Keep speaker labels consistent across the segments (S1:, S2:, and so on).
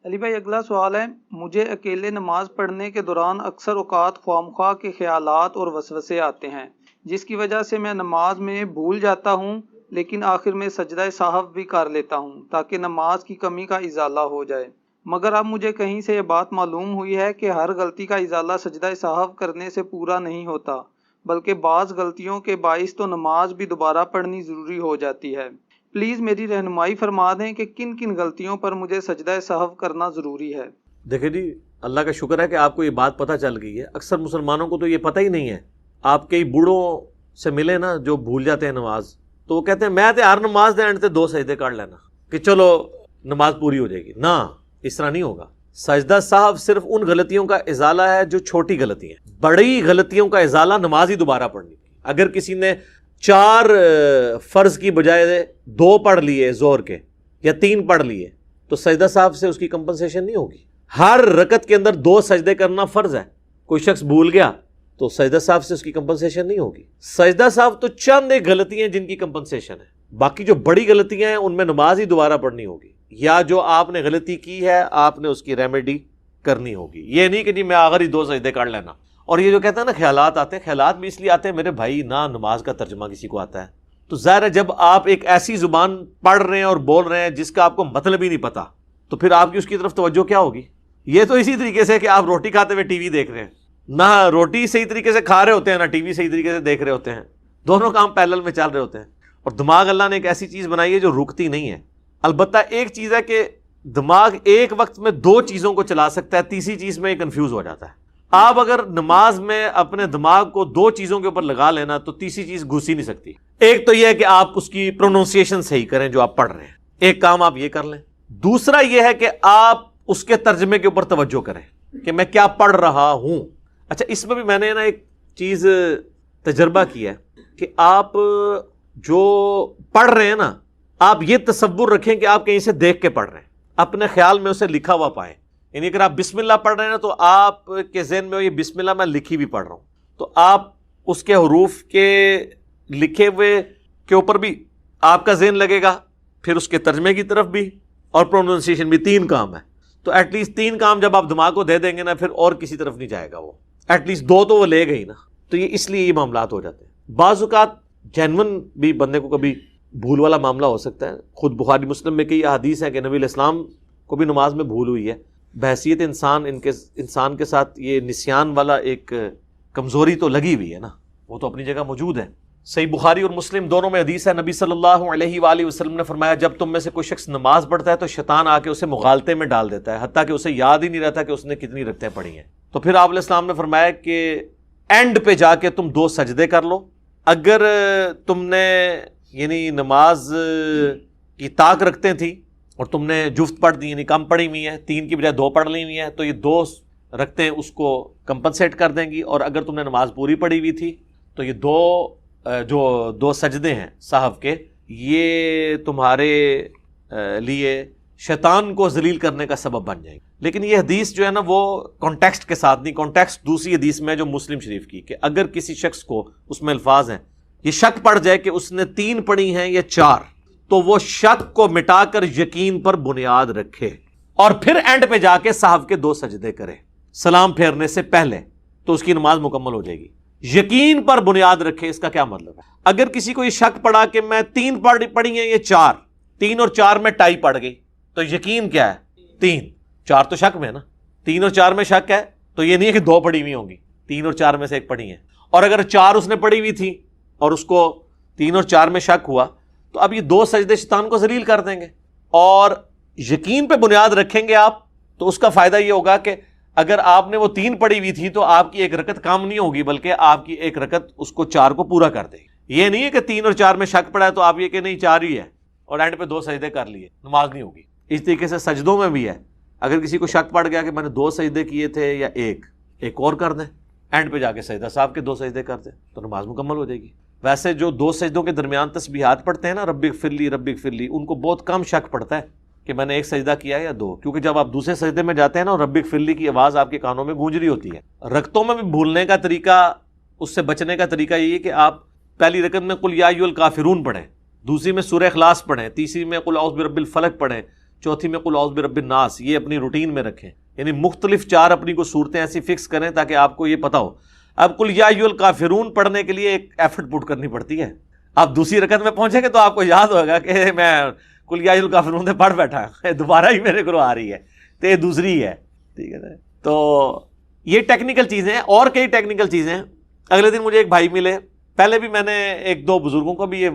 S1: علی بھائی اگلا سوال ہے، مجھے اکیلے نماز پڑھنے کے دوران اکثر اوقات خواہ کے خیالات اور وسوسے آتے ہیں، جس کی وجہ سے میں نماز میں بھول جاتا ہوں، لیکن آخر میں سجدہ سہو بھی کر لیتا ہوں تاکہ نماز کی کمی کا ازالہ ہو جائے، مگر اب مجھے کہیں سے یہ بات معلوم ہوئی ہے کہ ہر غلطی کا ازالہ سجدہ سہو کرنے سے پورا نہیں ہوتا، بلکہ بعض غلطیوں کے باعث تو نماز بھی دوبارہ پڑھنی ضروری ہو جاتی ہے۔ پلیز میری رہنمائی فرما دیں کہ کن کن غلطیوں پر مجھے سجدہ سہو کرنا ضروری ہے۔
S2: دیکھیں جی، اللہ کا شکر ہے کہ آپ کو یہ بات پتہ چل گئی ہے۔ اکثر مسلمانوں کو تو یہ پتہ ہی نہیں ہے۔ آپ کئی بوڑھوں سے ملے نا جو بھول جاتے ہیں نماز، تو وہ کہتے ہیں میں تے ہر نماز دے اینڈ تے 2 سجدے کر لینا کہ چلو نماز پوری ہو جائے گی۔ نہ، اس طرح نہیں ہوگا۔ سجدہ سہو صرف ان غلطیوں کا ازالہ ہے جو چھوٹی غلطی ہیں۔ بڑی غلطیوں کا ازالہ نماز ہی دوبارہ پڑھنی۔ اگر کسی نے 4 فرض کی بجائے 2 پڑھ لیے ظہر کے یا 3 پڑھ لیے تو سجدہ سہو سے اس کی کمپنسیشن نہیں ہوگی۔ ہر رکعت کے اندر 2 سجدے کرنا فرض ہے۔ کوئی شخص بھول گیا تو سجدہ سہو سے اس کی کمپنسیشن نہیں ہوگی۔ سجدہ سہو تو چند ایک غلطی ہیں جن کی کمپنسیشن ہے، باقی جو بڑی غلطیاں ہیں ان میں نماز ہی دوبارہ پڑھنی ہوگی، یا جو آپ نے غلطی کی ہے آپ نے اس کی ریمیڈی کرنی ہوگی۔ یہ نہیں کہ جی میں اگر ہی 2 سجدے کر لینا۔ اور یہ جو کہتے ہیں نا خیالات آتے ہیں، خیالات بھی اس لیے آتے ہیں میرے بھائی، نہ نماز کا ترجمہ کسی کو آتا ہے تو ظاہر ہے جب آپ ایک ایسی زبان پڑھ رہے ہیں اور بول رہے ہیں جس کا آپ کو مطلب ہی نہیں پتا، تو پھر آپ کی اس کی طرف توجہ کیا ہوگی؟ یہ تو اسی طریقے سے کہ آپ روٹی کھاتے ہوئے ٹی وی دیکھ رہے ہیں، نہ روٹی صحیح طریقے سے کھا رہے ہوتے ہیں نہ ٹی وی صحیح طریقے سے دیکھ رہے ہوتے ہیں، دونوں کام پیرلل میں چل رہے ہوتے ہیں۔ اور دماغ اللہ نے ایک ایسی چیز بنائی ہے جو رکتی نہیں ہے۔ البتہ ایک چیز ہے کہ دماغ ایک وقت میں 2 چیزوں کو چلا سکتا ہے، تیسری چیز میں کنفیوز ہو جاتا ہے۔ آپ اگر نماز میں اپنے دماغ کو 2 چیزوں کے اوپر لگا لینا تو تیسری چیز گھس ہی نہیں سکتی۔ ایک تو یہ ہے کہ آپ اس کی پروننسیشن صحیح کریں جو آپ پڑھ رہے ہیں، ایک کام آپ یہ کر لیں۔ دوسرا یہ ہے کہ آپ اس کے ترجمے کے اوپر توجہ کریں کہ میں کیا پڑھ رہا ہوں۔ اچھا، اس میں بھی میں نے نا ایک چیز تجربہ کیا ہے کہ آپ جو پڑھ رہے ہیں نا، آپ یہ تصور رکھیں کہ آپ کہیں سے دیکھ کے پڑھ رہے ہیں، اپنے خیال میں اسے لکھا ہوا پائیں۔ یعنی اگر آپ بسم اللہ پڑھ رہے ہیں نا تو آپ کے ذہن میں یہ بسم اللہ میں لکھی بھی پڑھ رہا ہوں، تو آپ اس کے حروف کے لکھے ہوئے کے اوپر بھی آپ کا ذہن لگے گا، پھر اس کے ترجمے کی طرف بھی، اور پروننسیشن بھی۔ 3 کام ہے، تو ایٹ لیسٹ 3 کام جب آپ دماغ کو دے دیں گے نا پھر اور کسی طرف نہیں جائے گا، وہ ایٹ لیسٹ 2 تو وہ لے گئی نا۔ تو یہ اس لیے یہ معاملات ہو جاتے ہیں۔ بعض اوقات جینون بھی بندے کو کبھی بھول والا معاملہ ہو سکتا ہے۔ خود بخاری مسلم میں کئی احادیث ہیں کہ نبی علیہ السلام کو بھی نماز میں بھول ہوئی ہے۔ بحیثیت انسان کے ساتھ یہ نسیان والا ایک کمزوری تو لگی ہوئی ہے نا، وہ تو اپنی جگہ موجود ہے۔ صحیح بخاری اور مسلم دونوں میں حدیث ہے، نبی صلی اللہ علیہ وآلہ وسلم نے فرمایا جب تم میں سے کوئی شخص نماز پڑھتا ہے تو شیطان آ کے اسے مغالطے میں ڈال دیتا ہے، حتیٰ کہ اسے یاد ہی نہیں رہتا کہ اس نے کتنی رکعتیں پڑھی ہیں۔ تو پھر آپ علیہ السلام نے فرمایا کہ اینڈ پہ جا کے تم 2 سجدے کر لو۔ اگر تم نے یعنی نماز کی طاق رکھتے تھی اور تم نے جفت پڑھ دی، یعنی کم پڑھی ہوئی ہیں، 3 کی بجائے 2 پڑھ لی ہوئی ہیں، تو یہ 2 رکھتے ہیں اس کو کمپنسیٹ کر دیں گی۔ اور اگر تم نے نماز پوری پڑھی ہوئی تھی تو یہ 2 سجدے ہیں سہو کے، یہ تمہارے لیے شیطان کو ذلیل کرنے کا سبب بن جائیں گے۔ لیکن یہ حدیث جو ہے نا وہ کانٹیکسٹ کے ساتھ نہیں، کانٹیکسٹ دوسری حدیث میں جو مسلم شریف کی، کہ اگر کسی شخص کو، اس میں الفاظ ہیں، یہ شک پڑ جائے کہ اس نے 3 پڑھی ہیں یا 4، تو وہ شک کو مٹا کر یقین پر بنیاد رکھے اور پھر اینڈ پہ جا کے سہو کے 2 سجدے کرے سلام پھیرنے سے پہلے، تو اس کی نماز مکمل ہو جائے گی۔ یقین پر بنیاد رکھے، اس کا کیا مطلب ہے؟ اگر کسی کو یہ شک پڑا کہ میں 3 پڑھی ہیں یا 4، 3 اور 4 میں ٹائی پڑ گئی، تو یقین کیا ہے؟ 3، 4 تو شک میں ہے نا، 3 اور 4 میں شک ہے تو یہ نہیں ہے کہ 2 پڑھی ہوئی ہوں گی، 3 اور 4 میں سے 1 پڑھی ہے۔ اور اگر 4 اس نے پڑھی ہوئی تھی اور اس کو 3 اور 4 میں شک ہوا تو اب یہ 2 سجدے شیطان کو ذلیل کر دیں گے۔ اور یقین پہ بنیاد رکھیں گے آپ تو اس کا فائدہ یہ ہوگا کہ اگر آپ نے وہ 3 پڑھی ہوئی تھی تو آپ کی 1 رکعت کام نہیں ہوگی، بلکہ آپ کی 1 رکعت اس کو 4 کو پورا کر دے گی۔ یہ نہیں ہے کہ 3 اور 4 میں شک پڑا ہے تو آپ یہ کہ نہیں 4 ہی ہے اور اینڈ پہ 2 سجدے کر لیے، نماز نہیں ہوگی۔ اس طریقے سے سجدوں میں بھی ہے، اگر کسی کو شک پڑ گیا کہ میں نے 2 سجدے کیے تھے یا ایک اور کر دیں، اینڈ پہ جا کے سجدہ صاحب کے 2 سجدے کر دیں تو نماز مکمل ہو جائے گی۔ ویسے جو 2 سجدوں کے درمیان تسبیحات پڑھتے ہیں نا، رب اغفر لی رب اغفر لی، ان کو بہت کم شک پڑتا ہے کہ میں نے 1 سجدہ کیا یا 2، کیونکہ جب آپ دوسرے سجدے میں جاتے ہیں نا رب اغفر لی کی آواز آپ کے کانوں میں گونج رہی ہوتی ہے۔ رکعتوں میں بھی بھولنے کا طریقہ، اس سے بچنے کا طریقہ یہ ہے کہ آپ پہلی رکعت میں قل یا ایھا الکافرون پڑھیں، دوسری میں سورہ اخلاص پڑھیں، تیسری میں قل اعوذ برب الفلق پڑھیں، چوتھی میں قل اعوذ برب الناس، یہ اپنی روٹین میں رکھیں، یعنی مختلف 4 اپنی کو صورتیں ایسی فکس کریں تاکہ آپ کو یہ پتا ہو۔ اب قل یا ایھا الکافرون پڑھنے کے لیے ایک ایفرٹ پٹ کرنی پڑتی ہے۔ آپ دوسری رکعت میں پہنچیں گے تو آپ کو یاد ہوگا کہ میں قل یا ایھا الکافرون سے پڑھ بیٹھا ہے، دوبارہ ہی میرے کو آ رہی ہے، تو یہ دوسری ہے، ٹھیک ہے نا۔ تو یہ ٹیکنیکل چیزیں ہیں، اور کئی ٹیکنیکل چیزیں ہیں۔ اگلے دن مجھے ایک بھائی ملے، پہلے بھی میں نے 1-2 بزرگوں کو بھی یہ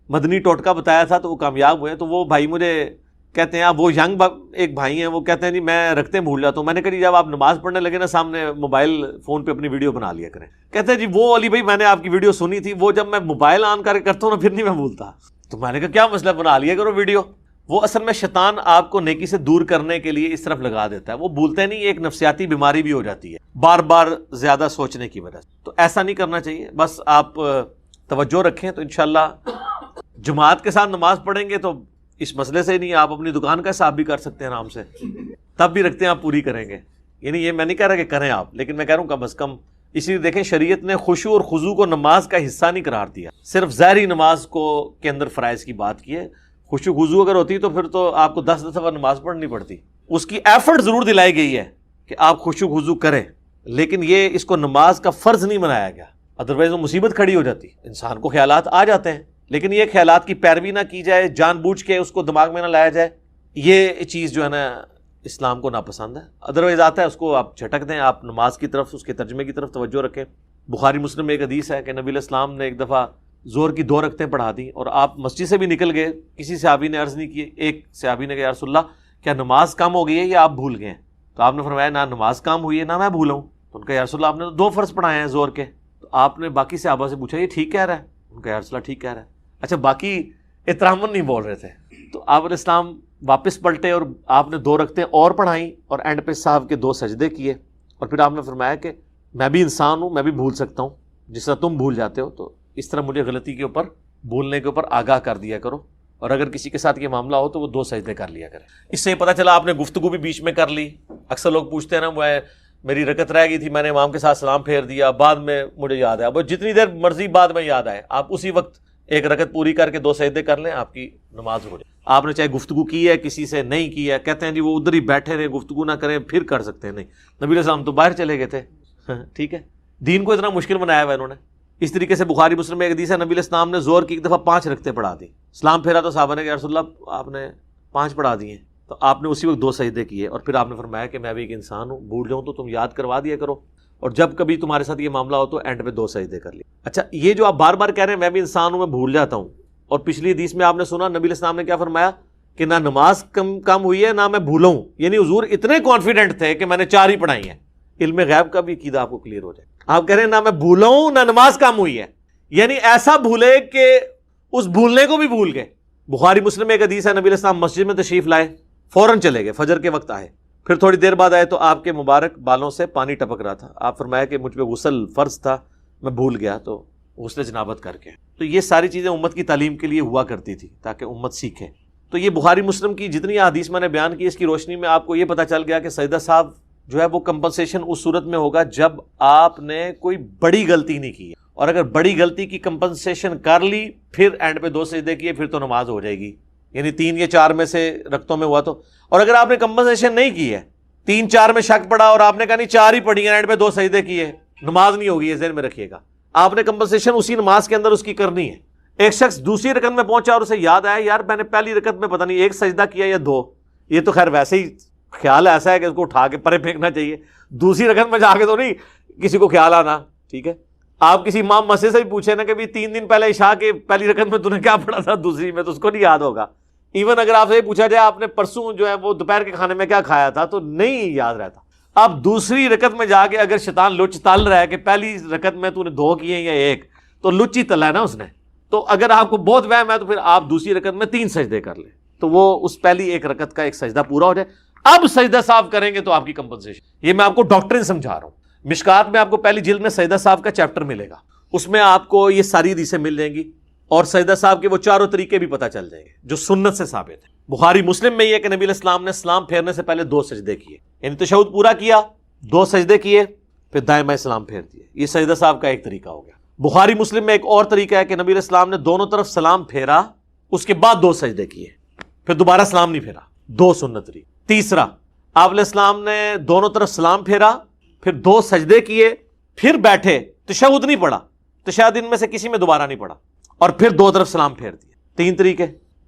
S2: مدنی ٹوٹکا بتایا تھا تو وہ کامیاب ہوئے، تو وہ بھائی مجھے کہتے ہیں، آپ وہ ینگ ایک بھائی ہیں، وہ کہتے ہیں جی میں رکھتے بھول جاتا ہوں۔ میں نے کہا جی جب آپ نماز پڑھنے لگے نا سامنے موبائل فون پہ اپنی ویڈیو بنا لیا کریں۔ کہتے ہیں جی وہ علی بھائی میں نے آپ کی ویڈیو سنی تھی، وہ جب میں موبائل آن کر کے کرتا ہوں نا پھر نہیں میں بھولتا۔ تو میں نے کہا کیا مسئلہ، بنا لیا کرو ویڈیو۔ وہ اصل میں شیطان آپ کو نیکی سے دور کرنے کے لیے اس طرف لگا دیتا ہے، وہ بھولتے نہیں، ایک نفسیاتی بیماری بھی ہو جاتی ہے بار بار زیادہ سوچنے کی وجہ سے۔ تو ایسا نہیں کرنا چاہیے، بس آپ توجہ رکھیں تو انشاءاللہ جماعت کے ساتھ نماز پڑھیں گے تو اس مسئلے سے نہیں، آپ اپنی دکان کا حساب بھی کر سکتے ہیں آرام سے، تب بھی رکھتے ہیں آپ پوری کریں گے۔ یعنی یہ میں نہیں کہہ رہا کہ کریں آپ، لیکن میں کہہ رہا ہوں کم از کم۔ اسی لیے دیکھیں شریعت نے خشوع اور خضوع کو نماز کا حصہ نہیں قرار دیا، صرف ظاہری نماز کو کے اندر فرائض کی بات کی ہے۔ خشوع خضوع اگر ہوتی تو پھر تو آپ کو 10 دفعہ نماز پڑھنی پڑتی۔ اس کی ایفرٹ ضرور دلائی گئی ہے کہ آپ خشوع خضوع کریں، لیکن یہ اس کو نماز کا فرض نہیں بنایا گیا، ادروائز وہ مصیبت کھڑی ہو جاتی۔ انسان کو خیالات آ جاتے ہیں، لیکن یہ خیالات کی پیروی نہ کی جائے، جان بوجھ کے اس کو دماغ میں نہ لایا جائے، یہ چیز جو ہے نا اسلام کو ناپسند ہے۔ ادروائز آتا ہے اس کو آپ جھٹک دیں، آپ نماز کی طرف، اس کے ترجمے کی طرف توجہ رکھیں۔ بخاری مسلم میں ایک حدیث ہے کہ نبی علیہ السلام نے ایک دفعہ زور کی 2 رکعتیں پڑھا دی اور آپ مسجد سے بھی نکل گئے، کسی صحابی نے عرض نہیں کی، ایک صحابی نے کہا یا رسول اللہ کیا نماز کم ہو گئی ہے یا آپ بھول گئے ہیں؟ تو آپ نے فرمایا نہ نماز کم ہوئی ہے نہ میں بھولا ہوں۔ تو ان کا یا رسول اللہ آپ نے تو 2 فرض پڑھائے ہیں زور کے۔ تو آپ نے باقی صحابہ سے پوچھا یہ ٹھیک کہہ رہا ہے؟ ان کا یا رسول اللہ ٹھیک کہہ رہا ہے۔ اچھا باقی احتراماً نہیں بول رہے تھے، تو آپ علیہ السلام واپس پلٹے اور آپ نے 2 رکعتیں اور پڑھائیں اور اینڈ پہ صاحب کے 2 سجدے کیے، اور پھر آپ نے فرمایا کہ میں بھی انسان ہوں، میں بھی بھول سکتا ہوں جس طرح تم بھول جاتے ہو، تو اس طرح مجھے غلطی کے اوپر، بھولنے کے اوپر آگاہ کر دیا کرو، اور اگر کسی کے ساتھ یہ معاملہ ہو تو وہ 2 سجدے کر لیا کرے۔ اس سے پتہ چلا آپ نے گفتگو بھی بیچ میں کر لی۔ اکثر لوگ پوچھتے ہیں نا وہ میری رکعت رہ گئی تھی، میں نے امام کے ساتھ سلام پھیر دیا، بعد میں مجھے یاد آیا، وہ جتنی دیر مرضی بعد میں یاد آئے آپ اسی وقت ایک رکعت پوری کر کے 2 سجدے کر لیں، آپ کی نماز ہو جائے۔ آپ نے چاہے گفتگو کی ہے کسی سے، نہیں کی ہے، کہتے ہیں جی وہ ادھر ہی بیٹھے رہے گفتگو نہ کریں پھر کر سکتے ہیں، نہیں، نبی علیہ السلام تو باہر چلے گئے تھے، ٹھیک ہے، دین کو اتنا مشکل بنایا ہوا انہوں نے۔ اس طریقے سے بخاری مسلم میں ایک حدیث ہے نبی علیہ السلام نے زور کی ایک دفعہ 5 رکعتیں پڑھا دی، سلام پھیرا تو صحابہ نے کہا یا رسول اللہ آپ نے 5 پڑھا دی ہیں، تو آپ نے اسی وقت 2 سجدے کیے، اور پھر آپ نے فرمایا کہ میں بھی ایک انسان ہوں، بھول جاؤں تو تم یاد کروا دیا کرو، اور جب کبھی تمہارے ساتھ یہ معاملہ ہو تو اینڈ پہ 2 سجدے کر لیے۔ اچھا یہ جو آپ بار بار کہہ رہے ہیں میں بھی انسان ہوں، میں بھول جاتا ہوں، اور پچھلی حدیث میں آپ نے سنا نبی علیہ السلام نے کیا فرمایا کہ نہ نماز کم ہوئی ہے نہ میں بھولا ہوں، یعنی حضور اتنے کانفیڈنٹ تھے کہ میں نے 4 ہی پڑھائی ہیں۔ علم غیب کا بھی عقیدہ آپ کو کلیئر ہو جائے۔ آپ کہہ رہے ہیں نہ میں بھولا ہوں نہ نماز کم ہوئی ہے، یعنی ایسا بھولے کہ اس بھولنے کو بھی بھول گئے۔ بخاری مسلم میں ایک حدیث ہے نبی علیہ السلام مسجد میں تشریف لائے، فوراً چلے گئے، فجر کے وقت آئے، پھر تھوڑی دیر بعد آئے تو آپ کے مبارک بالوں سے پانی ٹپک رہا تھا۔ آپ فرمایا کہ مجھ پہ غسل فرض تھا، میں بھول گیا، تو غسل جنابت کر کے۔ تو یہ ساری چیزیں امت کی تعلیم کے لیے ہوا کرتی تھی تاکہ امت سیکھے۔ تو یہ بخاری مسلم کی جتنی احادیث میں نے بیان کی، اس کی روشنی میں آپ کو یہ پتہ چل گیا کہ سجدہ صاحب جو ہے وہ کمپنسیشن اس صورت میں ہوگا جب آپ نے کوئی بڑی غلطی نہیں کی ہے، اور اگر بڑی غلطی کی کمپنسیشن کر لی پھر اینڈ پہ 2 سجدے کیے پھر تو نماز ہو جائے گی، یعنی 3 یا 4 میں سے رکعتوں میں ہوا تو۔ اور اگر آپ نے کمپنسیشن نہیں کی ہے، 3-4 میں شک پڑا اور آپ نے کہا نہیں 4 ہی پڑھی ہیں، اینڈ پہ 2 سجدے کیے، نماز نہیں ہوگی، یہ ذہن میں رکھیے گا۔ آپ نے کمپنسیشن اسی نماز کے اندر اس کی کرنی ہے۔ ایک شخص دوسری رکعت میں پہنچا اور اسے یاد آیا یار میں نے پہلی رکعت میں پتہ نہیں 1 سجدہ کیا یا 2، یہ تو خیر ویسے ہی خیال ایسا ہے کہ اس کو اٹھا کے پرے پھینکنا چاہیے، دوسری رکعت میں جا کے تو نہیں کسی کو خیال آنا، ٹھیک ہے۔ آپ کسی امام مسجد سے بھی پوچھیں نا کہ 3 دن پہلے عشاء کے پہلی رکعت میں تو نے کیا پڑھا تھا دوسری میں، تو اس کو نہیں یاد ہوگا۔ ایون اگر آپ سے پوچھا جائے آپ نے پرسوں جو ہے وہ دوپہر کے کھانے میں کیا کھایا تھا تو نہیں یاد رہتا۔ اب دوسری رکعت میں جا کے اگر شیطان لچ تل رہا ہے کہ پہلی رکعت میں تو نے 2 کیے یا 1، تو لچ ہی تلا ہے نا اس نے۔ تو اگر آپ کو بہت وہم ہے تو پھر آپ دوسری رکعت میں 3 سجدے کر لیں، تو وہ اس پہلی 1 رکعت کا 1 سجدہ پورا ہو جائے۔ اب سجدہ صاحب کریں گے تو آپ کی کمپنسیشن، یہ میں آپ کو ڈاکٹرن سمجھا رہا ہوں۔ مشکات میں آپ کو پہلی جلد میں سجدہ صاحب کا چیپٹر ملے گا، اس میں آپ کو یہ ساری حدیثیں مل جائیں گی، اور سجدہ صاحب کے وہ 4 طریقے بھی پتہ چل جائیں گے جو سنت سے ثابت ہیں۔ بخاری مسلم میں یہ کہ نبی علیہ السلام نے سلام پھیرنے سے پہلے 2 سجدے کیے، یعنی تشہد پورا کیا، 2 سجدے کیے، پھر دائیں بائیں سلام پھیر دیے۔ یہ سجدہ صاحب کا ایک طریقہ ہو گیا۔ بخاری مسلم میں ایک اور طریقہ ہے کہ نبی علیہ السلام نے دونوں طرف سلام پھیرا، اس کے بعد 2 سجدے کیے، پھر دوبارہ سلام نہیں پھیرا، 2 سنت طریقے. تیسرا آپ علیہ السلام نے دونوں طرف سلام پھیرا, پھر 2 سجدے کیے, پھر بیٹھے, تشہد نہیں پڑھا, تشہد ان میں سے کسی میں دوبارہ نہیں پڑھا, اور پھر 2 طرف سلام پھیر دیا. 3 طریقے.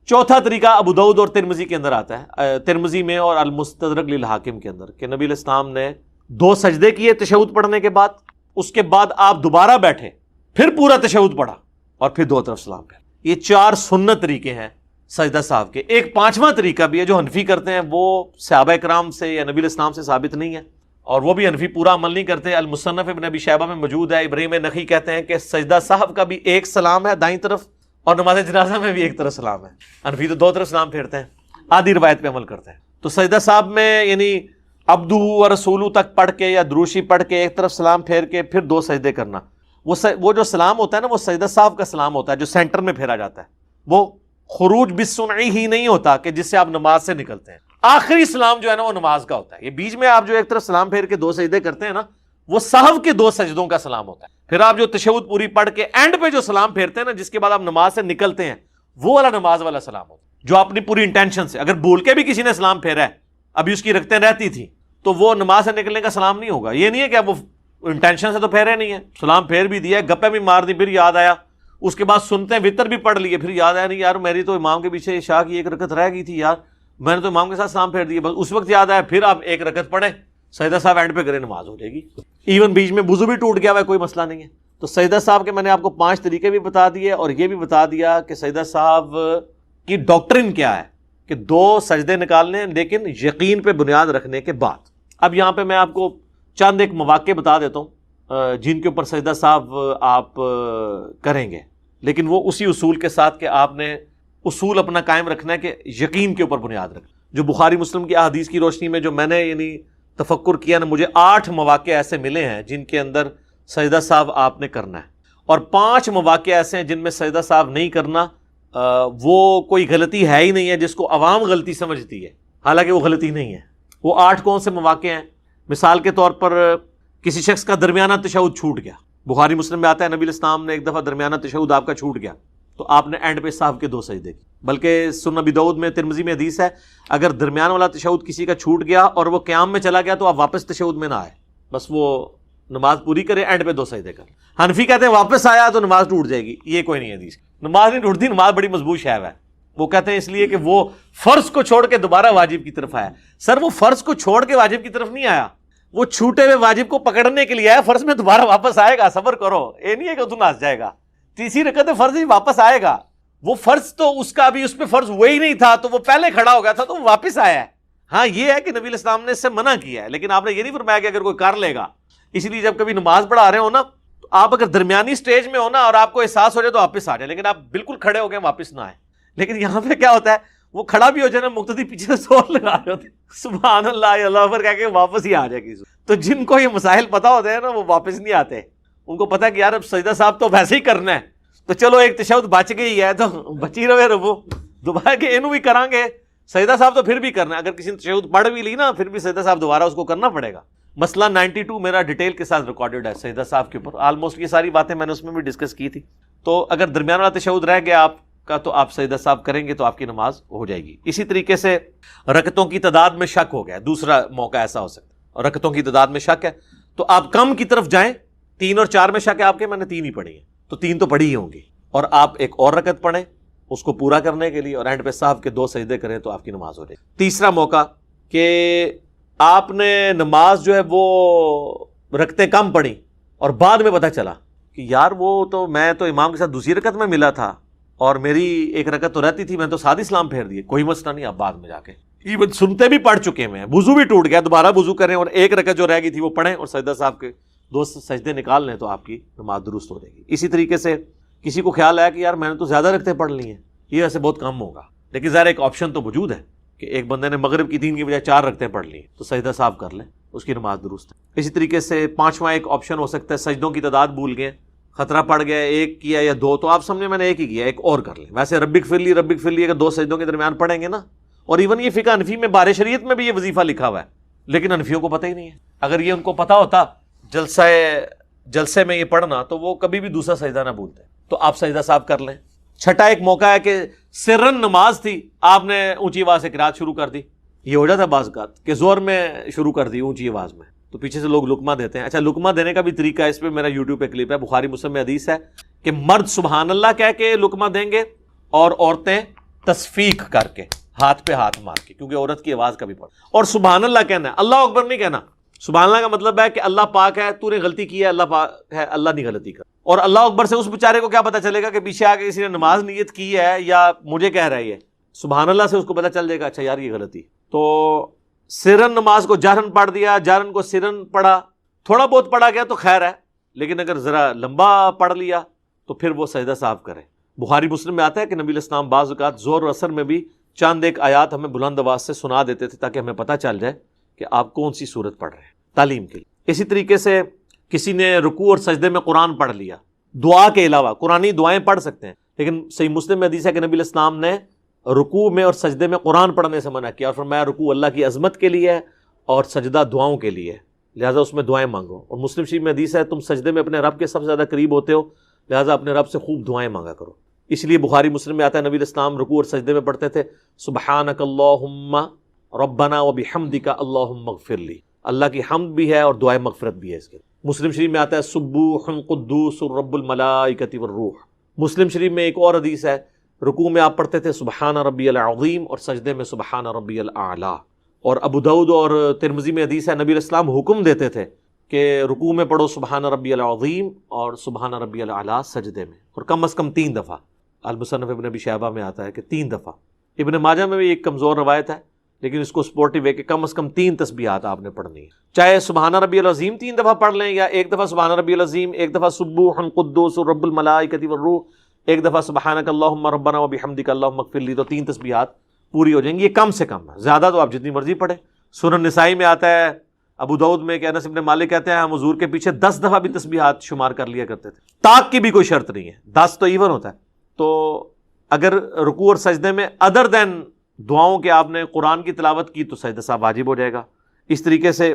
S2: چوتھا طریقہ ابو داؤد اور ترمذی کے اندر آتا ہے, ترمذی میں اور المستدرک للحاکم کے اندر, کہ نبی علیہ السلام نے 2 سجدے کیے تشہد پڑھنے کے بعد, اس کے بعد آپ دوبارہ بیٹھے, پھر پورا تشہد پڑھا, اور پھر 2 طرف سلام پھیر. یہ 4 سنت طریقے ہیں سجدہ صاحب کے. ایک 5واں طریقہ بھی ہے جو حنفی کرتے ہیں, وہ صحابہ کرام سے یا نبی علیہ السلام سے ثابت نہیں ہے, اور وہ بھی حنفی پورا عمل نہیں کرتے. المصنف ابن ابی شیبہ میں موجود ہے. ابراہیم نخعی کہتے ہیں کہ سجدہ صاحب کا بھی ایک سلام ہے دائیں طرف, اور نماز جنازہ میں بھی ایک طرف سلام ہے. حنفی تو 2 طرف سلام پھیرتے ہیں, آدھی روایت پہ عمل کرتے ہیں. تو سجدہ صاحب میں یعنی عبدہ و رسولہ تک پڑھ کے یا دروشی پڑھ کے ایک طرف سلام پھیر کے پھر 2 سجدے کرنا, وہ جو سلام ہوتا ہے نا, وہ سجدہ صاحب کا سلام ہوتا ہے جو سینٹر میں پھیرا جاتا ہے. وہ خروج بالصنعی ہی نہیں ہوتا کہ جس سے آپ نماز سے نکلتے ہیں. آخری سلام جو ہے نا وہ نماز کا ہوتا ہے. یہ بیچ میں آپ جو ایک طرف سلام پھیر کے 2 سجدے کرتے ہیں نا, وہ سہو کے 2 سجدوں کا سلام ہوتا ہے. پھر آپ جو تشہد پوری پڑھ کے اینڈ پہ جو سلام پھیرتے ہیں نا, جس کے بعد آپ نماز سے نکلتے ہیں, وہ والا نماز والا سلام ہوتا ہے, جو اپنی پوری انٹینشن سے, اگر بھول کے بھی کسی نے سلام پھیرا ہے, ابھی اس کی رکھتے رہتی تھی, تو وہ نماز سے نکلنے کا سلام نہیں ہوگا. یہ نہیں ہے کہ اب وہ انٹینشن سے تو پھیرے نہیں ہے, سلام پھیر بھی دیا, گپے بھی مار دی, پھر یاد آیا, اس کے بعد سنتے ہیں وتر بھی پڑھ لیے, پھر یاد آیا نہیں یار میری تو امام کے پیچھے عشاء کی 1 رکعت رہ گئی تھی یار, میں نے تو امام کے ساتھ سلام پھیر دیا, بس اس وقت یاد آیا, پھر آپ 1 رکعت پڑھیں, سجدہ صاحب اینڈ پہ کریں, نماز ہو جائے گی. ایون بیچ میں وضو بھی ٹوٹ گیا ہوا ہے, کوئی مسئلہ نہیں ہے. تو سجدہ صاحب کے میں نے آپ کو 5 طریقے بھی بتا دیے, اور یہ بھی بتا دیا کہ سجدہ صاحب کی ڈاکٹرن کیا ہے, کہ 2 سجدے نکالنے لیکن یقین پہ بنیاد رکھنے کے بعد. اب یہاں پہ میں آپ کو چند ایک مواقع بتا دیتا ہوں جن کے اوپر سجدہ صاحب آپ کریں گے, لیکن وہ اسی اصول کے ساتھ کہ آپ نے اصول اپنا قائم رکھنا ہے کہ یقین کے اوپر بنیاد رکھنا. جو بخاری مسلم کی احادیث کی روشنی میں جو میں نے یعنی تفکر کیا نا, مجھے 8 مواقع ایسے ملے ہیں جن کے اندر سجدہ صاحب آپ نے کرنا ہے, اور 5 مواقع ایسے ہیں جن میں سجدہ صاحب نہیں کرنا. وہ کوئی غلطی ہے ہی نہیں ہے جس کو عوام غلطی سمجھتی ہے, حالانکہ وہ غلطی نہیں ہے. وہ 8 کون سے مواقع ہیں؟ مثال کے طور پر کسی شخص کا درمیانہ تشہد چھوٹ گیا, بخاری مسلم میں آتا ہے نبی علیہ السلام نے ایک دفعہ درمیانہ تشہد آپ کا چھوٹ گیا, تو آپ نے اینڈ پہ صاحب کے 2 سجدے کی. بلکہ سنن ابی داؤد میں, ترمذی میں حدیث ہے, اگر درمیان والا تشہد کسی کا چھوٹ گیا اور وہ قیام میں چلا گیا تو آپ واپس تشہد میں نہ آئے, بس وہ نماز پوری کرے, اینڈ پہ 2 سجدے کر. حنفی کہتے ہیں واپس آیا تو نماز ٹوٹ جائے گی, یہ کوئی نہیں حدیث. نماز نہیں ٹوٹتی, نماز بڑی مضبوط شے ہے. وہ کہتے ہیں اس لیے کہ وہ فرض کو چھوڑ کے دوبارہ واجب کی طرف آیا. سر وہ فرض کو چھوڑ کے واجب کی طرف نہیں آیا, وہ چھوٹے ہوئے واجب کو پکڑنے کے لیے آیا. فرض میں دوبارہ واپس آئے گا, صبر کرو, یہ نہیں ہے کہ تو ناس جائے گا. تیسری رکعت فرض ہی واپس آئے گا. وہ فرض تو اس کا ابھی اس پہ فرض ہوا ہی نہیں تھا, تو وہ پہلے کھڑا ہو گیا تھا تو وہ واپس آیا ہے. ہاں یہ ہے کہ نبی علیہ السلام نے اس سے منع کیا ہے, لیکن آپ نے یہ نہیں فرمایا کہ اگر کوئی کر لے گا. اسی لیے جب کبھی نماز پڑھا رہے ہو نا, تو آپ اگر درمیانی سٹیج میں ہو نا اور آپ کو احساس ہو جائے تو واپس آ جائے, لیکن آپ بالکل کھڑے ہو گئے واپس نہ آئے. لیکن یہاں پہ کیا ہوتا ہے, وہ کھڑا بھی ہو جائے نا, مقتدی پیچھے سے زور لگا رہے ہوتے, سبحان اللہ اللہ اکبر کہہ کے واپس ہی آ جائے گی. تو جن کو یہ مسائل پتا ہوتے ہیں نا, وہ واپس نہیں آتے. ان کو پتا ہے کہ یار اب سجدہ صاحب تو ویسے ہی کرنا ہے, تو چلو ایک تشہد بچ گئی ہے تو بچی رہے ربو, دوبارہ کہ اینو بھی کران گے. سجدہ صاحب تو پھر بھی کرنا ہے, اگر کسی نے تشہد پڑھ بھی لی نا, پھر بھی سجدہ صاحب دوبارہ اس کو کرنا پڑے گا. مسئلہ 92 میرا ڈیٹیل کے ساتھ ریکارڈڈ ہے سجدہ صاحب کے اوپر, آلموسٹ یہ ساری باتیں میں نے اس میں بھی ڈسکس کی تھی. تو اگر درمیان والا تشہد رہ گیا آپ کا, تو آپ سجدہ صاحب کریں گے تو آپ کی نماز ہو جائے گی. اسی طریقے سے رکعتوں کی تعداد میں شک ہو گیا, دوسرا موقع ایسا ہو سکتا ہے, اور رکعتوں کی تعداد میں شک ہے تو آپ کم کی طرف جائیں. 3 اور 4 میں شک ہے آپ کے, میں نے 3 ہی پڑھی ہیں, تو 3 تو پڑھی ہی ہوں گی, اور آپ ایک اور رکعت پڑھیں اس کو پورا کرنے کے لیے, اور اینڈ پہ صاحب کے 2 سجدے کریں تو آپ کی نماز ہو جائے گی. تیسرا موقع کہ آپ نے نماز جو ہے وہ رکعتیں کم پڑھی اور بعد میں پتہ چلا کہ یار وہ تو میں تو امام کے ساتھ دوسری رکعت میں ملا تھا اور میری ایک رکعت تو رہتی تھی, میں تو ساتھ اسلام پھیر دیے. کوئی مسئلہ نہیں, آپ بعد میں جا کے ایون سنتے بھی پڑھ چکے ہیں, وضو بھی ٹوٹ گیا, دوبارہ وضو کریں اور ایک رکعت جو رہ گئی تھی وہ پڑھیں اور سجدہ صاحب کے 2 سجدے نکال لیں تو آپ کی نماز درست ہو جائے گی. اسی طریقے سے کسی کو خیال آیا کہ یار میں نے تو زیادہ رکعتیں پڑھ لی ہیں, یہ ویسے بہت کم ہوگا, لیکن ظاہر ایک آپشن تو موجود ہے کہ ایک بندے نے مغرب کی 3 کی بجائے 4 رکعتیں پڑھ لی, تو سجدہ صاحب کر لیں, اس کی نماز درست ہے. اسی طریقے سے 5واں ایک آپشن ہو سکتا ہے, سجدوں کی تعداد بھول گئے, خطرہ پڑ گیا, 1 کیا یا 2, تو آپ سمجھے میں نے 1 ہی کیا, ایک اور کر لیں. ویسے ربک فرلی اگر 2 سجدوں کے درمیان پڑھیں گے نا, اور ایون یہ فقہ حنفی میں بار شریعت میں بھی یہ وظیفہ لکھا ہوا ہے, لیکن حنفیوں کو پتہ ہی نہیں ہے. اگر یہ ان کو پتہ ہوتا جلسے میں یہ پڑھنا, تو وہ کبھی بھی دوسرا سجدہ نہ بھولتے. تو آپ سجدہ صاحب کر لیں. چھٹا ایک موقع ہے کہ سرن نماز تھی، آپ نے اونچی آواز سے قرات شروع کر دی. یہ ہو جاتا ہے بعض اوقات کہ زور میں شروع کر دی اونچی آواز میں، تو پیچھے سے لوگ لقمہ دیتے ہیں. اچھا لقمہ دینے کا بھی طریقہ ہے، اس پہ میرا یوٹیوب پہ کلپ ہے، بخاری مسلم میں حدیث ہے کہ مرد سبحان اللہ کہہ کے لقمہ دیں گے اور عورتیں تصفیق کر کے ہاتھ پہ ہاتھ مار کے، کیونکہ عورت کی آواز کا بھی پڑھ. اور سبحان اللہ کہنا ہے، اللہ اکبر نہیں کہنا. سبحان اللہ کا مطلب ہے کہ اللہ پاک ہے، تو نے غلطی کی ہے، اللہ پاک ہے، اللہ نہیں غلطی کر. اور اللہ اکبر سے اس بیچارے کو کیا پتہ چلے گا کہ پیچھے آ کے کسی نے نماز نیت کی ہے یا مجھے کہہ رہی ہے. سبحان اللہ سے اس کو پتہ چل جائے گا اچھا یار یہ غلطی. تو سرن نماز کو جہرن پڑھ دیا، جہرن کو سرن پڑھا، تھوڑا بہت پڑھا گیا تو خیر ہے، لیکن اگر ذرا لمبا پڑھ لیا تو پھر وہ سجدہ صاف کرے. بخاری مسلم میں آتا ہے کہ نبی علیہ السلام بعض اوقات زور اور اثر میں بھی چاند ایک آیات ہمیں بلند آواز سے سنا دیتے تھے تاکہ ہمیں پتہ چل جائے کہ آپ کون سی صورت پڑھ رہے ہیں، تعلیم کے لیے. اسی طریقے سے کسی نے رکوع اور سجدے میں قرآن پڑھ لیا، دعا کے علاوہ قرآنی دعائیں پڑھ سکتے ہیں، لیکن صحیح مسلم میں حدیث ہے کہ نبی علیہ السلام نے رکوع میں اور سجدے میں قرآن پڑھنے سے منع کیا اور فرمایا رکوع اللہ کی عظمت کے لیے ہے اور سجدہ دعاؤں کے لیے ہے، لہٰذا اس میں دعائیں مانگو. اور مسلم شریف میں حدیث ہے تم سجدے میں اپنے رب کے سب سے زیادہ قریب ہوتے ہو، لہٰذا اپنے رب سے خوب دعائیں مانگا کرو. اس لیے بخاری مسلم میں آتا ہے نبی علیہ السلام رکوع اور سجدے میں پڑھتے تھے سبحانک اللہم ربنا وبحمدک اللہم اغفر لی. اللہ کی حمد بھی ہے اور دعائے مغفرت بھی ہے اس کے. مسلم شریف میں آتا ہے سبوح قدوس رب الملائکۃ والروح. مسلم شریف میں ایک اور حدیث ہے رکوع میں آپ پڑھتے تھے سبحان ربی العظیم اور سجدے میں سبحان ربی الاعلی. اور ابو داؤد اور ترمذی میں حدیث ہے نبی علیہ السلام حکم دیتے تھے کہ رکوع میں پڑھو سبحان ربی العظیم اور سبحان ربی الاعلی سجدے میں، اور کم از کم 3 دفعہ. المصنف ابن ابی شیبہ میں آتا ہے کہ 3 دفعہ. ابن ماجہ میں بھی ایک کمزور روایت ہے لیکن اس کو سپورٹیو ہے کہ کم از کم 3 تسبیحات آپ نے پڑھنی ہے، چاہے سبحان ربی العظیم 3 دفعہ پڑھ لیں یا ایک دفعہ سبحان ربی العظیم، ایک دفعہ سبوح قدوس رب الملائکۃ والروح، ایک دفعہ سبحانک اللہم ربنا وبحمدک اللہم اغفر لی. تو 3 تسبیحات پوری ہو جائیں گی. یہ کم سے کم ہے، زیادہ تو آپ جتنی مرضی پڑھیں. سنن نسائی میں آتا ہے ابو داؤد میں کہ انس بن مالک کہتے ہیں ہم حضور کے پیچھے 10 دفعہ بھی تسبیحات شمار کر لیا کرتے تھے. طاق کی بھی کوئی شرط نہیں ہے، 10 تو ایون ہوتا ہے. تو اگر رکوع اور سجدے میں ادر دین دعاؤں کے آپ نے قرآن کی تلاوت کی تو سجدہ صاحب واجب ہو جائے گا. اس طریقے سے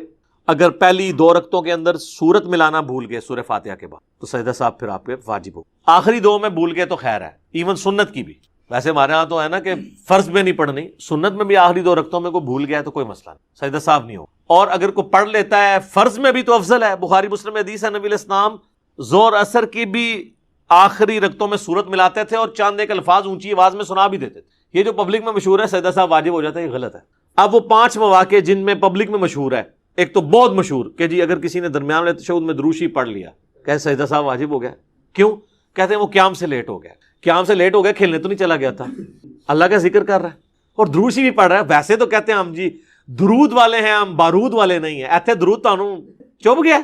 S2: اگر پہلی 2 رکعتوں کے اندر سورت ملانا بھول گئے سورہ فاتحہ کے بعد تو سجدہ صاحب پھر آپ پہ واجب ہو. آخری 2 میں بھول گئے تو خیر ہے، ایون سنت کی بھی. ویسے ہمارے ہاں تو ہے نا کہ فرض میں نہیں پڑھنی، سنت میں بھی آخری 2 رکعتوں میں کوئی بھول گیا تو کوئی مسئلہ نہیں، سجدہ صاحب نہیں ہو. اور اگر کوئی پڑھ لیتا ہے فرض میں بھی تو افضل ہے. بخاری مسلم میں حدیث ہے نبی علیہ السلام زور اثر کی بھی آخری رکعتوں میں سورت ملاتے تھے اور چاند ایک الفاظ اونچی آواز میں سنا بھی دیتے تھے. یہ جو پبلک میں مشہور ہے سجدہ صاحب واجب ہو جاتا ہے، یہ غلط ہے. اب وہ 5 مواقع جن میں پبلک میں مشہور ہے، ایک تو بہت مشہور کہ جی اگر کسی نے درمیان والے تشہد میں دروشی پڑھ لیا کہ سجدہ صاحب واجب ہو گیا. کیوں؟ کہتے ہیں وہ قیام سے لیٹ ہو گیا. قیام سے لیٹ ہو گیا، کھیلنے تو نہیں چلا گیا تھا، اللہ کا ذکر کر رہا ہے اور دروشی بھی پڑھ رہا ہے. ویسے تو کہتے ہیں ہم جی درود والے ہیں، ہم بارود والے نہیں ہیں. ایتھے درود تانوں چوب گیا،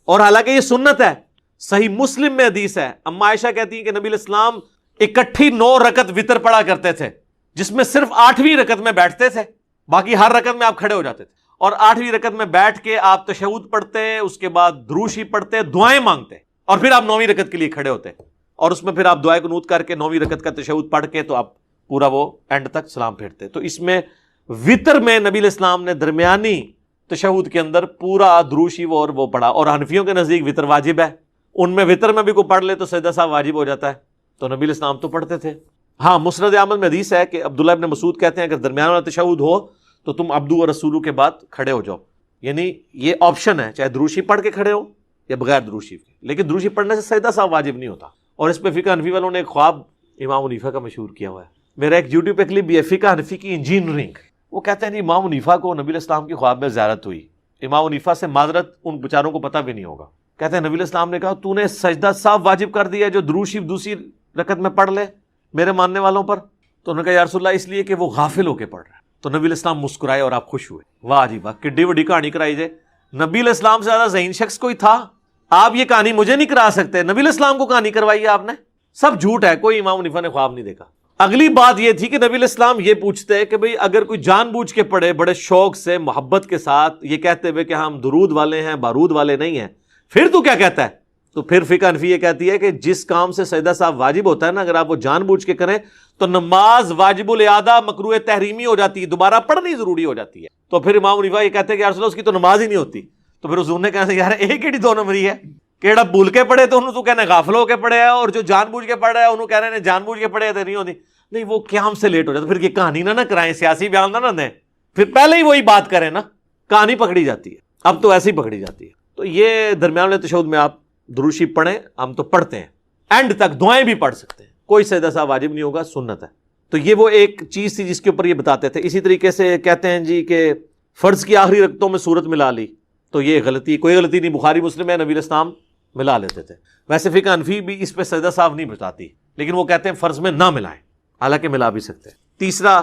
S2: اور حالانکہ یہ سنت ہے. صحیح مسلم میں حدیث ہے اما عائشہ کہتی ہیں کہ نبی علیہ السلام اکٹھی 9 رکعت وتر پڑھا کرتے تھے جس میں صرف 8ویں رکعت میں بیٹھتے تھے، باقی ہر رکعت میں آپ کھڑے ہو جاتے تھے. اور 8ویں رکعت میں بیٹھ کے آپ تشہد پڑھتے، اس کے بعد دروشی پڑھتے، دعائیں مانگتے، اور پھر آپ 9ویں رکعت کے لیے کھڑے ہوتے اور اس میں پھر آپ دعائے قنوت کر کے 9ویں رکعت کا تشہد پڑھ کے تو آپ پورا وہ اینڈ تک سلام پھیرتے. تو اس میں وطر میں نبی علیہ السلام نے درمیانی تشہد کے اندر پورا دروشی وہ پڑھا. اور حنفیوں کے نزدیک وطر واجب ہے، ان میں وطر میں بھی کوئی پڑھ لے تو سجدہ صاحب واجب ہو جاتا ہے. تو نبی علیہ السلام تو پڑھتے تھے. ہاں مسند احمد میں حدیث ہے کہ عبداللہ ابن مسعود کہتے ہیں اگر درمیان والا تشہد ہو تو تم عبدو و رسولو کے بعد کھڑے ہو جاؤ. یعنی یہ آپشن ہے، چاہے دروشی پڑھ کے کھڑے ہو یا بغیر دروشی کے، لیکن دروشی پڑھنے سے سجدہ صاحب واجب نہیں ہوتا. اور اس پہ فقہ حنفی والوں نے ایک خواب امام حنیفہ کا مشہور کیا ہوا ہے. میرا ایک یوٹیوب پہ کلپ بھی ہے فقہ حنفی کی انجینئرنگ. وہ کہتے ہیں امام حنیفہ کو نبی علیہ السلام کی خواب میں زیارت ہوئی. امام حنیفہ سے معذرت ان بیچاروں کو پتہ بھی نہیں ہوگا. کہتے ہیں نبی علیہ السلام نے کہا تو نے سجدہ صاحب واجب کر دیا جو دروشی دوسری رکعت میں پڑھ لے میرے ماننے والوں پر. تو انہوں نے کہا یا رسول اللہ اس لیے کہ وہ غافل ہو کے پڑھ رہا ہے. تو نبی علیہ السلام مسکرائے اور آپ خوش ہوئے. واہ جی واہ، کڈی بڑی کہانی کرائی جائے. نبی علیہ السلام سے زیادہ ذہین شخص کوئی تھا؟ آپ یہ کہانی مجھے نہیں کرا سکتے، نبی علیہ السلام کو کہانی کروائی ہے آپ نے. سب جھوٹ ہے، کوئی امام حنیفہ نے خواب نہیں دیکھا. اگلی بات یہ تھی کہ نبی علیہ السلام یہ پوچھتے کہ بھئی اگر کوئی جان بوجھ کے پڑھے بڑے شوق سے محبت کے ساتھ یہ کہتے ہوئے کہ ہم درود والے ہیں بارود والے نہیں ہیں، پھر تو کیا کہتا ہے؟ تو پھر فقہ حنفی یہ کہتی ہے کہ جس کام سے سجدہ صاحب واجب ہوتا ہے نا، اگر آپ وہ جان بوجھ کے کریں تو نماز واجب الاعادہ مکروہ تحریمی ہو جاتی ہے، دوبارہ پڑھنی ضروری ہو جاتی ہے. تو پھر امام حنیفہ یہ کہتے ہیں کہ یا رسول اللہ اس کی تو نماز ہی نہیں ہوتی. تو پھر حضور نے کہا یار ایک ہی 2 نمبری ہے، کیڑا بھول کے پڑھے تو انہوں تو کہنا غافل ہو کے پڑھے ہے، اور جو جان بوجھ کے پڑھ رہا ہے انہوں کہہ رہے ہیں جان بوجھ کے پڑھے تو نہیں ہوتی. نہیں، وہ قیام سے لیٹ ہو جاتا. پھر یہ کہانی نہ کرائیں، سیاسی بیان نہ دیں، پھر پہلے ہی وہی بات کریں نا، کہانی پکڑی جاتی ہے. اب تو ایسے ہی پکڑی جاتی ہے. تو یہ درمیان والے تشہد میں آپ درود شریف پڑھیں. ہم تو پڑھتے ہیں، اینڈ تک دعائیں بھی پڑھ سکتے ہیں، کوئی سجدہ سا واجب نہیں ہوگا، سنت ہے. تو یہ وہ ایک چیز تھی جس کے اوپر یہ بتاتے تھے. اسی طریقے سے کہتے ہیں جی کہ فرض کی آخری رکعتوں میں سورت ملا لی، تو یہ غلطی، کوئی غلطی نہیں، بخاری مسلم میں نبی الاسلام ملا لیتے تھے. ویسے فقہ حنفی بھی اس پہ سجدہ صاف نہیں بتاتی، لیکن وہ کہتے ہیں فرض میں نہ ملائیں، حالانکہ ملا بھی سکتے ہیں. تیسرا،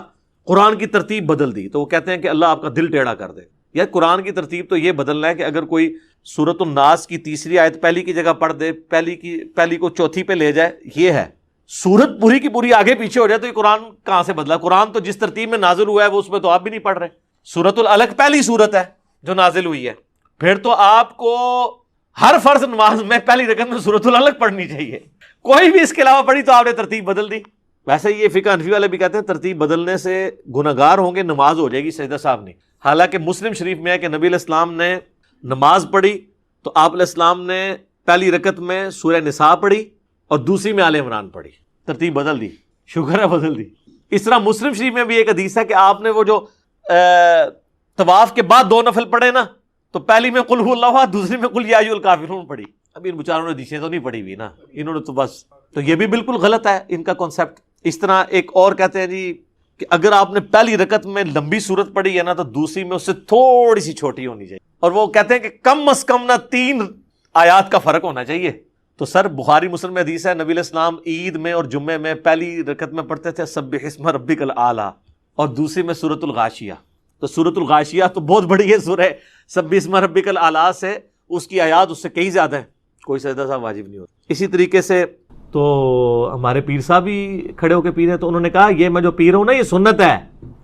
S2: قرآن کی ترتیب بدل دی، تو وہ کہتے ہیں کہ اللہ آپ کا دل ٹیڑھا کر دے. یا قرآن کی ترتیب تو یہ بدلنا ہے کہ اگر کوئی سورۃ الناس کی تیسری آیت پہلی کی جگہ پڑھ دے، پہلی کو چوتھی پہ لے جائے، یہ ہے. سورت پوری کی پوری آگے پیچھے ہو جائے تو یہ قرآن کہاں سے بدلا؟ قرآن تو جس ترتیب میں نازل ہوا ہے وہ اس میں تو آپ بھی نہیں پڑھ رہے. سورۃ العلق پہلی سورت ہے جو نازل ہوئی ہے، پھر تو آپ کو ہر فرض نماز میں پہلی رکعت میں سورۃ العلق پڑھنی چاہیے. کوئی بھی اس کے علاوہ پڑھی تو آپ نے ترتیب بدل دی. ویسے یہ فقہ حنفی والے بھی کہتے ہیں ترتیب بدلنے سے گناہگار ہوں گے، نماز ہو جائے گی سجدہ صاحب نہیں. حالانکہ مسلم شریف میں ہے کہ نبی علیہ السلام نے نماز پڑھی تو آپ علیہ السلام نے پہلی رکعت میں سورہ نساء پڑھی اور دوسری میں آل عمران پڑھی. ترتیب بدل دی، شکر ہے بدل دی. اس طرح مسلم شریف میں بھی ایک حدیث ہے کہ آپ نے وہ جو طواف کے بعد 2 نفل پڑھے نا، تو پہلی میں قل هو اللہ، دوسری میں قل یا ایھا الکافرون پڑھی. اب ان بیچاروں نے حدیثیں تو نہیں پڑھی ہوئی نا، انہوں نے تو بس، تو یہ بھی بالکل غلط ہے ان کا کانسیپٹ. اس طرح ایک اور کہتے ہیں جی کہ اگر آپ نے پہلی رکعت میں لمبی سورت پڑھی ہے نا تو دوسری میں اس سے تھوڑی سی چھوٹی ہونی چاہیے، اور وہ کہتے ہیں کہ کم از کم نہ 3 آیات کا فرق ہونا چاہیے. تو سر بخاری مسلم میں حدیث ہے نبی علیہ السلام عید میں اور جمعے میں پہلی رکعت میں پڑھتے تھے سبح اسم ربک الاعلی اور دوسری میں سورۃ الغاشیہ. تو سورۃ الغاشیہ تو بہت بڑی ہے سورہ، سبح اسم ربک الاعلی سے اس کی آیات اس سے کئی زیادہ ہیں، کوئی سجدہ صاحب واجب نہیں ہوتا. اسی طریقے سے تو ہمارے پیر صاحب بھی کھڑے ہو کے پیر ہیں، تو انہوں نے کہا یہ میں جو پیر ہوں نا یہ سنت ہے.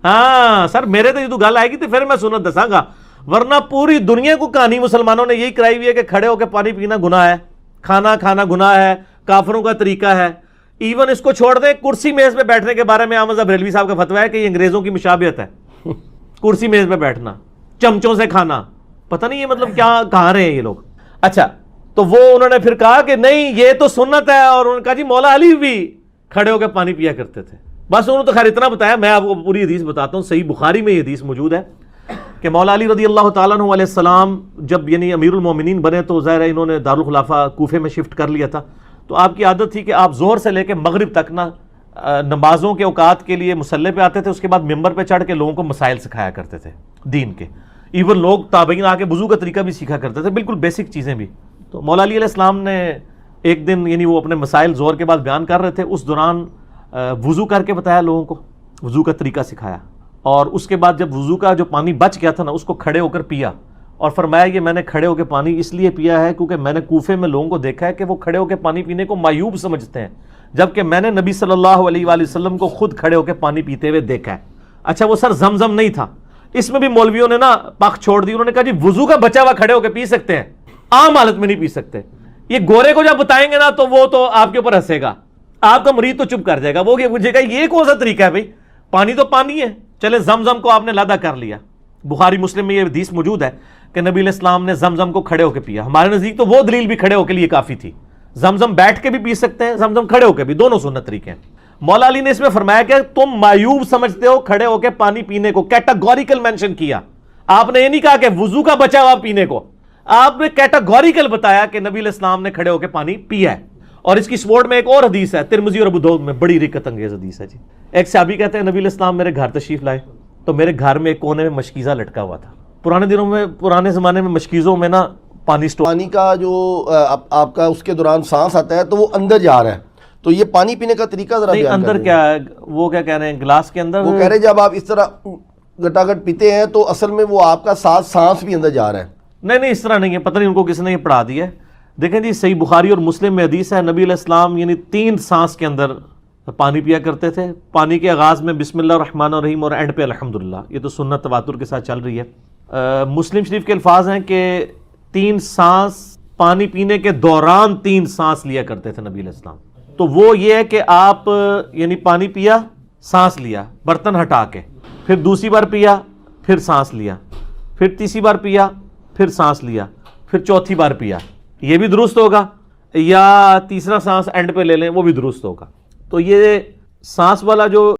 S2: ہاں سر میرے تو یہ تو گل آئے گی تو پھر میں سنت دساں گا، ورنہ پوری دنیا کو کہانی مسلمانوں نے یہی کرائی ہوئی ہے کہ کھڑے ہو کے پانی پینا گناہ ہے، کھانا گناہ ہے، کافروں کا طریقہ ہے. ایون اس کو چھوڑ دیں، کرسی میز پہ بیٹھنے کے بارے میں احمد بریلوی صاحب کا فتویٰ ہے کہ یہ انگریزوں کی مشابہت ہے. کرسی میز پہ بیٹھنا، چمچوں سے کھانا، پتہ نہیں یہ مطلب کیا کہاں رہے ہیں یہ لوگ. اچھا تو وہ انہوں نے پھر کہا کہ نہیں یہ تو سنت ہے، اور انہوں نے کہا جی مولا علی بھی کھڑے ہو کے پانی پیا کرتے تھے. بس انہوں نے تو خیر اتنا بتایا، میں آپ کو پوری حدیث بتاتا ہوں. صحیح بخاری میں یہ حدیث موجود ہے کہ مولا علی رضی اللہ تعالیٰ عنہ علیہ السلام جب یعنی امیر المومنین بنے تو ظاہر ہے انہوں نے دارالخلافہ کوفے میں شفٹ کر لیا تھا. تو آپ کی عادت تھی کہ آپ ظہر سے لے کے مغرب تک نا نمازوں کے اوقات کے لیے مصلی پہ آتے تھے، اس کے بعد ممبر پہ چڑھ کے لوگوں کو مسائل سکھایا کرتے تھے دین کے. ایون لوگ تابعین آ کے وضو کا طریقہ بھی سیکھا کرتے تھے، بالکل بیسک چیزیں بھی. تو مولا علی علیہ السلام نے ایک دن یعنی وہ اپنے مسائل ظہر کے بعد بیان کر رہے تھے، اس دوران وضو کر کے بتایا لوگوں کو، وضو کا طریقہ سکھایا، اور اس کے بعد جب وضو کا جو پانی بچ گیا تھا نا اس کو کھڑے ہو کر پیا، اور فرمایا یہ میں نے کھڑے ہو کے پانی اس لیے پیا ہے کیونکہ میں نے کوفے میں لوگوں کو دیکھا ہے کہ وہ کھڑے ہو کے پانی پینے کو معیوب سمجھتے ہیں، جبکہ میں نے نبی صلی اللہ علیہ وآلہ وسلم کو خود کھڑے ہو کے پانی پیتے ہوئے دیکھا ہے. اچھا وہ سر زمزم نہیں تھا، اس میں بھی مولویوں نے نا پخ چھوڑ دی. انہوں نے کہا جی وضو کا بچا ہوا کھڑے ہو کے پی سکتے ہیں، عام حالت میں نہیں پی سکتے. یہ گورے کو جب بتائیں گے نا تو وہ تو آپ کے اوپر ہنسے گا، آپ کا مرید تو چپ کر جائے گا، وہ مجھے کہا یہ کون سا طریقہ ہے بھائی، پانی تو پانی ہے. چلے زمزم کو آپ نے لادا کر لیا، بخاری مسلم میں یہ حدیث موجود ہے کہ نبی علیہ السلام نے زمزم کو کھڑے ہو کے پیا. ہمارے نزدیک تو وہ دلیل بھی کھڑے ہو کے لیے کافی تھی. زمزم بیٹھ کے بھی پی سکتے ہیں، زمزم کھڑے ہو کے بھی، دونوں سنت طریقے ہیں. مولا علی نے اس میں فرمایا کہ تم معیوب سمجھتے ہو کھڑے ہو کے پانی پینے کو، کیٹاگوریکل مینشن کیا. آپ نے یہ نہیں کہا کہ وضو کا بچا ہوا پینے کو، آپ نے کیٹاگوریکل بتایا کہ نبی علیہ السلام نے کھڑے ہو کے پانی پیا ہے. اور اس کی سپورٹ میں ایک اور حدیث ہے ترمذی اور ابو داؤد میں، بڑی رکت انگیز حدیث ہے جی. ایک صحابی کہتے ہیں نبی علیہ السلام میرے گھر تشریف لائے تو میرے گھر میں ایک کونے میں مشکیزہ لٹکا ہوا تھا. پرانے دنوں میں، پرانے زمانے میں مشکیزوں میں نا پانی
S3: کا جو آپ کا اس کے دوران سانس آتا ہے تو وہ اندر جا رہا ہے، تو یہ پانی پینے کا طریقہ ذرا بیان
S2: اندر کیا ہے، وہ کیا کہہ رہے ہیں گلاس کے اندر،
S3: وہ کہہ رہے ہیں جب آپ اس طرح گٹاگٹ پیتے ہیں تو اصل میں وہ آپ کا سانس بھی اندر جا رہا ہے.
S2: نہیں اس طرح نہیں ہے، پتہ نہیں ان کو کس نے یہ پڑھا دیا ہے. دیکھیں جی صحیح بخاری اور مسلم میں حدیث ہے نبی علیہ السلام یعنی 3 سانس کے اندر پانی پیا کرتے تھے. پانی کے آغاز میں بسم اللہ الرحمن الرحیم اور اینڈ پہ الحمدللہ. یہ تو سنت تواتر کے ساتھ چل رہی ہے. مسلم شریف کے الفاظ ہیں کہ 3 سانس پانی پینے کے دوران 3 سانس لیا کرتے تھے نبی علیہ السلام. تو وہ یہ ہے کہ آپ یعنی پانی پیا، سانس لیا برتن ہٹا کے، پھر دوسری بار پیا، پھر سانس لیا، پھر تیسری بار پیا، پھر سانس لیا، پھر چوتھی بار پیا. یہ بھی درست ہوگا، یا تیسرا سانس اینڈ پہ لے لیں وہ بھی درست ہوگا. تو یہ سانس والا جو